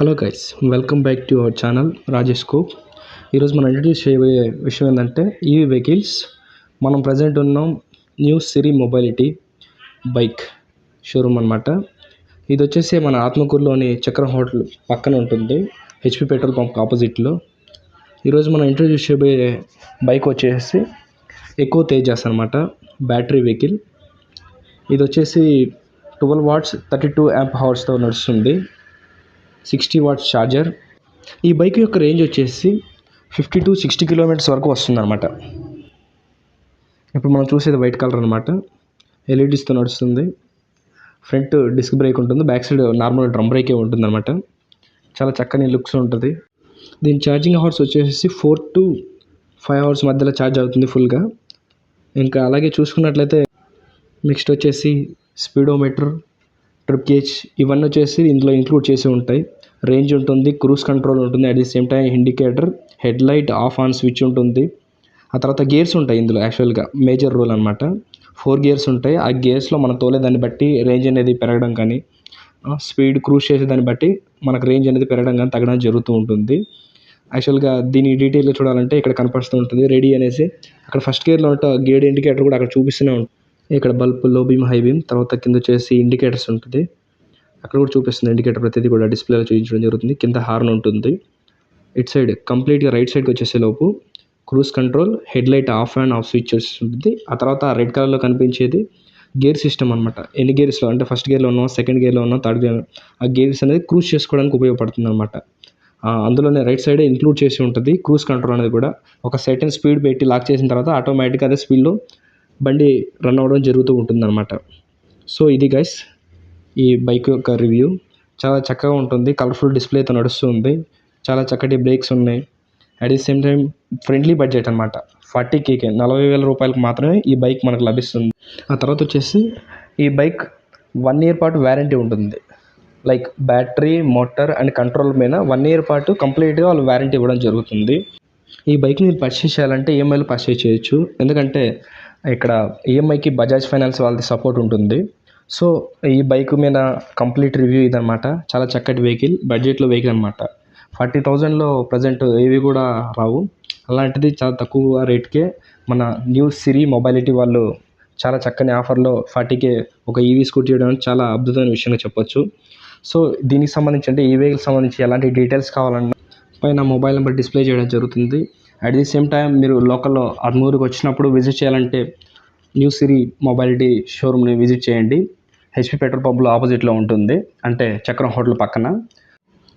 Hello guys, welcome back to our channel Rajesh cope. ఈరోజు మనం introduce చేయబోయే విషయం ఏంటంటే ఈవీ వెహికల్స్. మనం ప్రజెంట్ ఉన్నాం న్యూ సిరీ మొబైలిటీ బైక్ షోరూమ్ అనమాట. ఇది వచ్చేసి మన ఆత్మకూరులోని చక్ర హోటల్ పక్కన ఉంటుంది, హెచ్పి పెట్రోల్ పంప్ ఆపోజిట్లో. ఈరోజు మనం ఇంట్రడ్యూస్ చేయబోయే బైక్ వచ్చేసి ఎకో తేజాస్ అనమాట, బ్యాటరీ వెహికల్. ఇది వచ్చేసి 12 వాట్స్ 32 amp hours నడుస్తుంది, 60 watts ఛార్జర్. ఈ బైక్ యొక్క రేంజ్ వచ్చేసి 50 to 60 kilometers వరకు వస్తుందన్నమాట. ఇప్పుడు మనం చూసేది వైట్ కలర్ అనమాట, ఎల్ఈడీస్తో నడుస్తుంది. ఫ్రంట్ డిస్క్ బ్రేక్ ఉంటుంది, బ్యాక్ సైడ్ నార్మల్ డ్రమ్ బ్రేకే ఉంటుంది అనమాట. చాలా చక్కని లుక్స్ ఉంటుంది. దీని ఛార్జింగ్ అవర్స్ వచ్చేసి 4 to 5 hours మధ్యలో ఛార్జ్ అవుతుంది ఫుల్గా. ఇంకా అలాగే చూసుకున్నట్లయితే నెక్స్ట్ వచ్చేసి స్పీడోమీటర్, ట్రిప్ గేజ్ ఇవన్నీ వచ్చేసి ఇందులో ఇంక్లూడ్ చేసి ఉంటాయి. రేంజ్ ఉంటుంది, క్రూజ్ కంట్రోల్ ఉంటుంది, at the same time indicator, head light of on switch ఉంటుంది. ఆ తర్వాత గేర్స్ ఉంటాయి ఇందులో, యాక్చువల్గా మేజర్ రోల్ అనమాట. 4 gears ఉంటాయి. ఆ గేర్స్లో మనం తోలేదాన్ని బట్టి రేంజ్ అనేది పెరగడం కానీ, స్పీడ్ క్రూజ్ చేసేదాన్ని బట్టి మనకు రేంజ్ అనేది పెరగడం కానీ తగ్గడం జరుగుతూ ఉంటుంది. యాక్చువల్గా దీని డీటెయిల్గా చూడాలంటే ఇక్కడ కనపడుతూ ఉంటుంది రెడీ అనేసి. అక్కడ ఫస్ట్ గేర్లో ఉంటే గేర్ ఇండికేటర్ కూడా అక్కడ చూపిస్తూనే ఉంటుంది. ఇక్కడ బల్బ్, లో బీమ్, హై బీమ్, తర్వాత కింద వచ్చేసి ఇండికేటర్స్ ఉంటుంది. అక్కడ కూడా చూపిస్తుంది ఇండికేటర్, ప్రతిదీ కూడా డిస్ప్లేలో చూపించడం జరుగుతుంది. కింద హార్న్ ఉంటుంది. ఇట్ సైడ్ కంప్లీట్గా రైట్ సైడ్కి వచ్చేసే లోపు cruise control, head light of and off switch ఉంటుంది. ఆ తర్వాత రెడ్ కలర్లో కనిపించేది గేర్ సిస్టమ్ అనమాట. ఎన్ని గేర్స్లో అంటే ఫస్ట్ గేర్లో ఉన్నాం, సెకండ్ గేర్లో ఉన్నాం, థర్డ్ గేర్, ఆ గేర్స్ అనేది క్రూజ్ చేసుకోవడానికి ఉపయోగపడుతుంది అనమాట. అందులోనే రైట్ సైడే ఇంక్లూడ్ చేసి ఉంటుంది క్రూజ్ కంట్రోల్ అనేది కూడా. ఒక సర్టెన్ స్పీడ్ పెట్టి లాక్ చేసిన తర్వాత ఆటోమేటిక్గా అదే స్పీడ్లో బండి రన్ అవ్వడం జరుగుతూ ఉంటుంది అనమాట. సో ఇది గైస్ ఈ బైక్ యొక్క రివ్యూ. చాలా చక్కగా ఉంటుంది, కలర్ఫుల్ డిస్ప్లేతో నడుస్తుంది, చాలా చక్కటి బ్రేక్స్ ఉన్నాయి. At the same time friendly budget అనమాట. 40K 40,000 రూపాయలకు మాత్రమే ఈ బైక్ మనకు లభిస్తుంది. ఆ తర్వాత వచ్చేసి ఈ బైక్ 1 year పాటు వ్యారంటీ ఉంటుంది. Like battery, motor and control మీద 1 year పాటు కంప్లీట్గా వాళ్ళు వ్యారంటీ ఇవ్వడం జరుగుతుంది. ఈ బైక్ని మీరు పర్చేస్ చేయాలంటే ఈఎంఐలో పర్చేస్ చేయొచ్చు, ఎందుకంటే ఇక్కడ ఈఎంఐకి బజాజ్ ఫైనాన్స్ వాళ్ళది సపోర్ట్ ఉంటుంది. సో ఈ బైక్ మీద కంప్లీట్ రివ్యూ ఇదనమాట. చాలా చక్కటి వెహికల్, బడ్జెట్లో వెహికల్ అనమాట. 40,000లో ప్రజెంట్ ఏవి కూడా రావు. అలాంటిది చాలా తక్కువ రేట్కే మన న్యూ సిరీ మొబైలిటీ వాళ్ళు చాలా చక్కని ఆఫర్లో 40K ఒక ఈవీ స్కూటీ చేయడం చాలా అద్భుతమైన విషయంగా చెప్పొచ్చు. సో దీనికి సంబంధించి అంటే ఈ వెహికల్కి సంబంధించి ఎలాంటి డీటెయిల్స్ కావాలన్నా పైన మొబైల్ నెంబర్ డిస్ప్లే చేయడం జరుగుతుంది. అట్ ది సేమ్ టైం మీరు లోకల్లో ఆర్మూరుకి వచ్చినప్పుడు విజిట్ చేయాలంటే న్యూ సిరీ మొబైలిటీ షోరూమ్ని విజిట్ చేయండి. హెచ్పి పెట్రోల్ పంప్లో ఆపోజిట్లో ఉంటుంది, అంటే చక్రం హోటల్ పక్కన.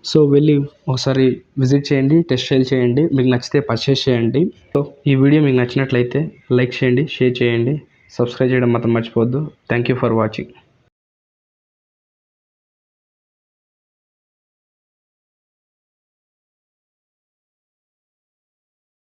సో వెళ్ళి ఒకసారి విజిట్ చేయండి, టెస్ట్ డ్రైవ్ చేయండి, మీకు నచ్చితే పర్చేస్ చేయండి. సో ఈ వీడియో మీకు నచ్చినట్లయితే లైక్ చేయండి, షేర్ చేయండి, సబ్స్క్రైబ్ చేయడం మాత్రం మర్చిపోవద్దు. Thank you for watching.